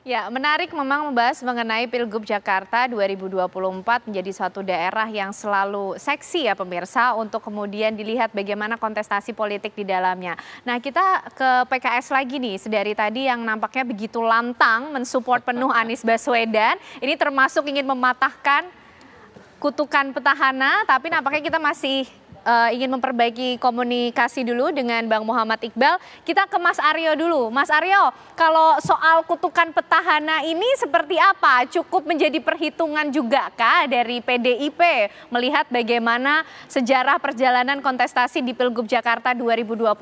Ya, menarik memang membahas mengenai Pilgub Jakarta 2024 menjadi suatu daerah yang selalu seksi ya pemirsa untuk kemudian dilihat bagaimana kontestasi politik di dalamnya. Nah, kita ke PKS lagi nih, sedari tadi yang nampaknya begitu lantang mensupport penuh Anies Baswedan, ini termasuk ingin mematahkan kutukan petahana, tapi nampaknya kita masih ingin memperbaiki komunikasi dulu dengan Bang Muhammad Iqbal. Kita ke Mas Aryo dulu. Mas Aryo, kalau soal kutukan petahana ini seperti apa? Cukup menjadi perhitungan juga kah dari PDIP melihat bagaimana sejarah perjalanan kontestasi di Pilgub Jakarta 2024?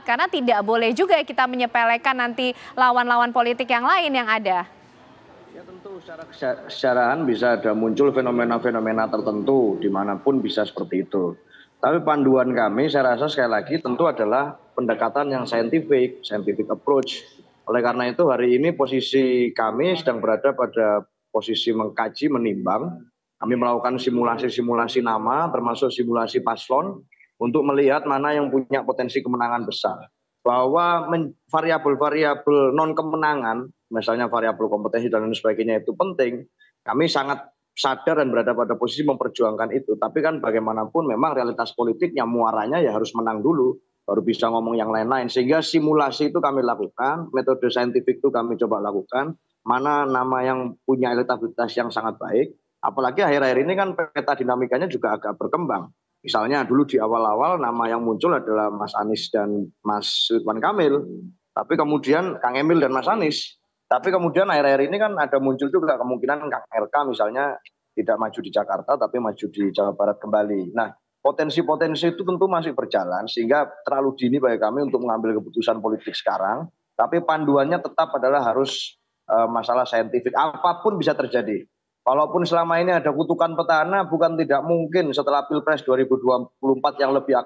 Karena tidak boleh juga kita menyepelekan nanti lawan-lawan politik yang lain yang ada. Ya tentu secara kesejarahan bisa ada muncul fenomena-fenomena tertentu dimanapun bisa seperti itu. Tapi panduan kami saya rasa sekali lagi tentu adalah pendekatan yang scientific approach. Oleh karena itu hari ini posisi kami sedang berada pada posisi mengkaji, menimbang. Kami melakukan simulasi-simulasi nama termasuk simulasi paslon untuk melihat mana yang punya potensi kemenangan besar. Bahwa variabel-variabel non kemenangan, misalnya variabel kompetensi dan lain sebagainya itu penting, kami sangat sadar dan berada pada posisi memperjuangkan itu. Tapi kan bagaimanapun memang realitas politiknya muaranya ya harus menang dulu, baru bisa ngomong yang lain-lain. Sehingga simulasi itu kami lakukan, metode saintifik itu kami coba lakukan, mana nama yang punya elektabilitas yang sangat baik. Apalagi akhir-akhir ini kan peta dinamikanya juga agak berkembang. Misalnya dulu di awal-awal nama yang muncul adalah Mas Anies dan Mas Ridwan Kamil. Tapi kemudian Kang Emil dan Mas Anies. Tapi kemudian akhir-akhir ini kan ada muncul juga kemungkinan Kang RK misalnya tidak maju di Jakarta tapi maju di Jawa Barat kembali. Nah, potensi-potensi itu tentu masih berjalan sehingga terlalu dini bagi kami untuk mengambil keputusan politik sekarang. Tapi panduannya tetap adalah harus masalah saintifik. Apapun bisa terjadi. Walaupun selama ini ada kutukan petahana, bukan tidak mungkin setelah Pilpres 2024 yang lebih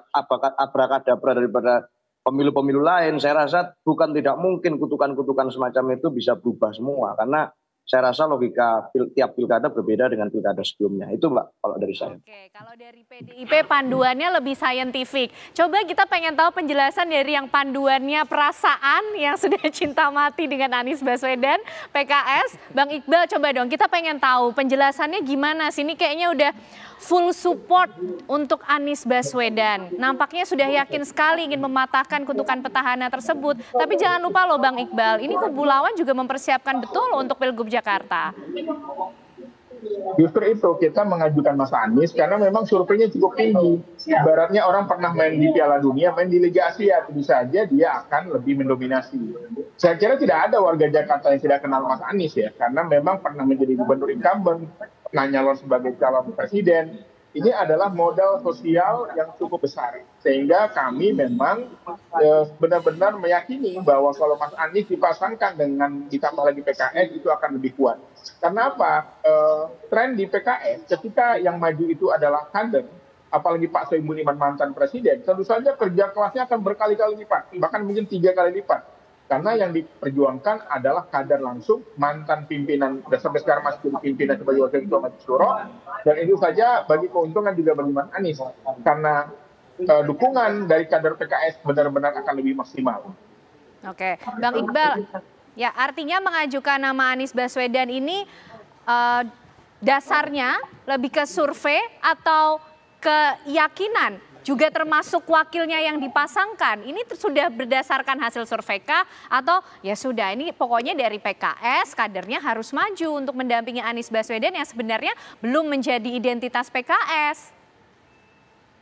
abrakadabra daripada pemilu-pemilu lain, saya rasa bukan tidak mungkin kutukan-kutukan semacam itu bisa berubah semua. Karena saya rasa logika tiap pilkada berbeda dengan pilkada sebelumnya. Itu Mbak, kalau dari saya. Oke, kalau dari PDIP panduannya lebih saintifik. Coba kita pengen tahu penjelasan dari yang panduannya perasaan yang sudah cinta mati dengan Anies Baswedan, PKS. Bang Iqbal coba dong, kita pengen tahu penjelasannya gimana sih? Ini kayaknya udah full support untuk Anies Baswedan. Nampaknya sudah yakin sekali ingin mematahkan kutukan petahana tersebut. Tapi jangan lupa loh Bang Iqbal, ini kubu lawan juga mempersiapkan betul untuk Pilgub Jakarta. Justru itu kita mengajukan Mas Anies karena memang surveinya cukup tinggi. Ibaratnya orang pernah main di Piala Dunia, main di Liga Asia, tentu saja dia akan lebih mendominasi. Saya kira tidak ada warga Jakarta yang tidak kenal Mas Anies ya, karena memang pernah menjadi gubernur incumbent, pernah nyalon sebagai calon presiden. Ini adalah modal sosial yang cukup besar. Sehingga kami memang benar-benar meyakini bahwa kalau Mas Anies dipasangkan dengan ditambah lagi PKS itu akan lebih kuat. Karena apa? Tren di PKS ketika yang maju itu adalah kader, apalagi Pak Soebul Iman mantan presiden, tentu saja kerja kelasnya akan berkali-kali lipat, bahkan mungkin 3 kali lipat. Karena yang diperjuangkan adalah kader langsung mantan pimpinan, dan sampai sekarang masih pimpinan sebagai wakil ketua Majelis Syuro, dan itu saja bagi keuntungan juga bagi Mas Anies, karena dukungan dari kader PKS benar-benar akan lebih maksimal. Oke, Bang Iqbal, ya artinya mengajukan nama Anies Baswedan ini dasarnya lebih ke survei atau keyakinan? Juga termasuk wakilnya yang dipasangkan, ini sudah berdasarkan hasil survei kah? Atau ya sudah ini pokoknya dari PKS kadernya harus maju untuk mendampingi Anies Baswedan yang sebenarnya belum menjadi identitas PKS.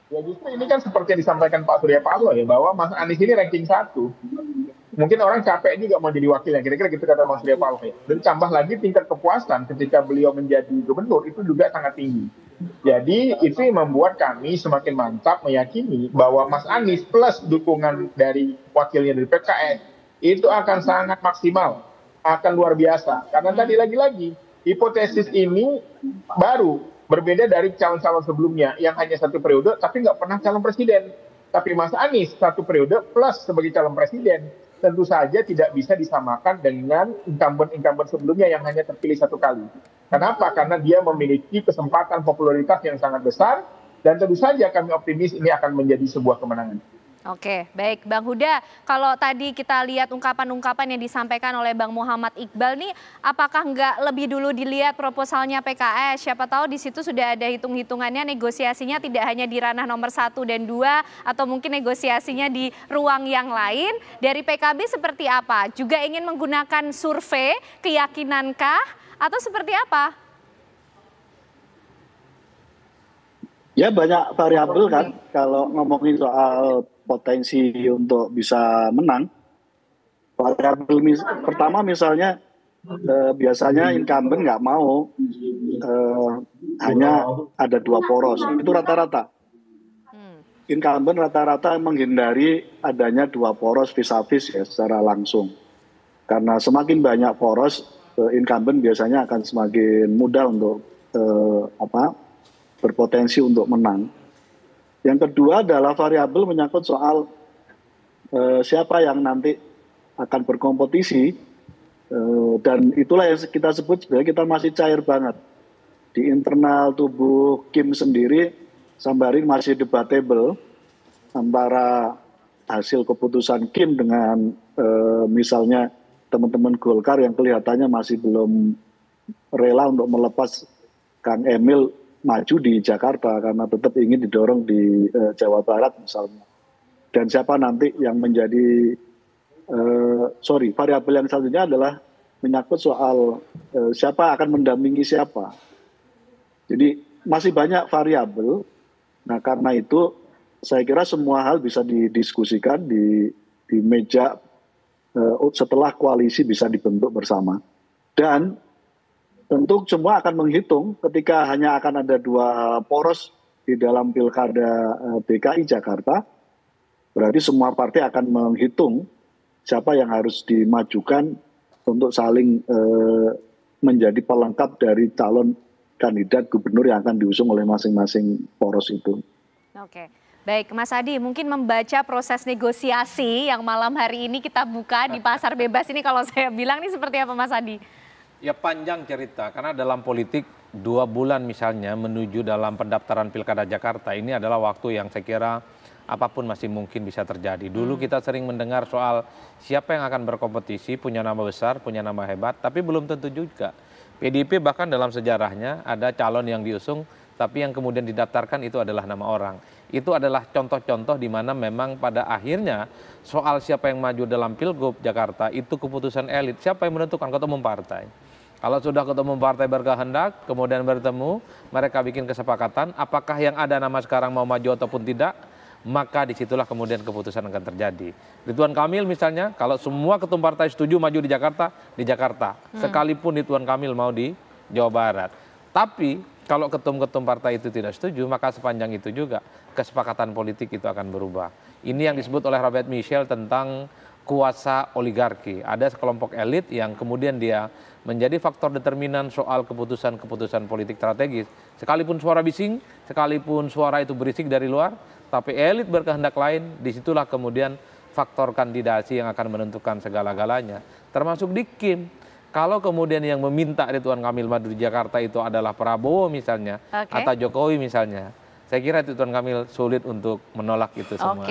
Ya justru ini kan seperti yang disampaikan Pak Surya Paloh ya, bahwa Mas Anies ini ranking 1. Mungkin orang capek juga mau jadi wakilnya, kira-kira gitu kata Mas Surya Paloh ya. Dan tambah lagi tingkat kepuasan ketika beliau menjadi gubernur itu juga sangat tinggi. Jadi itu yang membuat kami semakin mantap meyakini bahwa Mas Anies plus dukungan dari wakilnya dari PKS itu akan sangat maksimal, akan luar biasa. Karena tadi lagi-lagi hipotesis ini baru berbeda dari calon-calon sebelumnya yang hanya 1 periode tapi nggak pernah calon presiden. Tapi Mas Anies 1 periode plus sebagai calon presiden tentu saja tidak bisa disamakan dengan incumbent sebelumnya yang hanya terpilih 1 kali. Kenapa? Karena dia memiliki kesempatan popularitas yang sangat besar dan tentu saja kami optimis ini akan menjadi sebuah kemenangan. Oke, baik Bang Huda, kalau tadi kita lihat ungkapan-ungkapan yang disampaikan oleh Bang Muhammad Iqbal nih, apakah nggak lebih dulu dilihat proposalnya PKS? Siapa tahu di situ sudah ada hitung-hitungannya, negosiasinya tidak hanya di ranah nomor 1 dan 2, atau mungkin negosiasinya di ruang yang lain. Dari PKB seperti apa? Juga ingin menggunakan survei, keyakinankah? Atau seperti apa? Ya banyak variabel kan kalau ngomongin soal potensi untuk bisa menang. Variabel pertama misalnya biasanya incumbent nggak mau hanya ada 2 poros, itu rata-rata. Incumbent rata-rata menghindari adanya 2 poros vis-a-vis ya secara langsung. Karena semakin banyak poros, incumbent biasanya akan semakin mudah untuk berpotensi untuk menang. Yang kedua adalah variabel menyangkut soal siapa yang nanti akan berkompetisi, dan itulah yang kita sebut sebenarnya kita masih cair banget. Di internal tubuh Kim sendiri sampai masih debatable antara hasil keputusan Kim dengan misalnya teman-teman Golkar yang kelihatannya masih belum rela untuk melepas Kang Emil maju di Jakarta karena tetap ingin didorong di Jawa Barat misalnya. Dan siapa nanti yang menjadi variabel yang selanjutnya adalah menyangkut soal siapa akan mendampingi siapa. Jadi masih banyak variabel. Nah karena itu saya kira semua hal bisa didiskusikan di meja setelah koalisi bisa dibentuk bersama. Dan tentu semua akan menghitung ketika hanya akan ada 2 poros di dalam pilkada DKI Jakarta, berarti semua partai akan menghitung siapa yang harus dimajukan untuk saling menjadi pelengkap dari calon kandidat gubernur yang akan diusung oleh masing-masing poros itu. Oke. Baik, Mas Adi, mungkin membaca proses negosiasi yang malam hari ini kita buka di Pasar Bebas ini, kalau saya bilang ini seperti apa Mas Adi? Ya panjang cerita, karena dalam politik 2 bulan misalnya menuju dalam pendaftaran Pilkada Jakarta ini adalah waktu yang saya kira apapun masih mungkin bisa terjadi. Dulu kita sering mendengar soal siapa yang akan berkompetisi, punya nama besar, punya nama hebat, tapi belum tentu juga. PDIP bahkan dalam sejarahnya ada calon yang diusung, tapi yang kemudian didaftarkan itu adalah nama orang. Itu adalah contoh-contoh di mana memang pada akhirnya soal siapa yang maju dalam Pilgub Jakarta itu keputusan elit. Siapa yang menentukan? Ketua umum partai. Kalau sudah ketua umum partai berkehendak, kemudian bertemu, mereka bikin kesepakatan, apakah yang ada nama sekarang mau maju ataupun tidak, maka disitulah kemudian keputusan akan terjadi. Ridwan Kamil misalnya, kalau semua ketum partai setuju maju di Jakarta. Sekalipun Ridwan Kamil mau di Jawa Barat. Tapi kalau ketum-ketum partai itu tidak setuju, maka sepanjang itu juga kesepakatan politik itu akan berubah. Ini yang disebut oleh Robert Michel tentang kuasa oligarki. Ada sekelompok elit yang kemudian dia menjadi faktor determinan soal keputusan-keputusan politik strategis. Sekalipun suara bising, sekalipun suara itu berisik dari luar, tapi elit berkehendak lain, disitulah kemudian faktor kandidasi yang akan menentukan segala-galanya. Termasuk di Kim. Kalau kemudian yang meminta Ridwan Kamil maju di Jakarta itu adalah Prabowo misalnya, atau Jokowi misalnya, saya kira Ridwan Kamil sulit untuk menolak itu semua.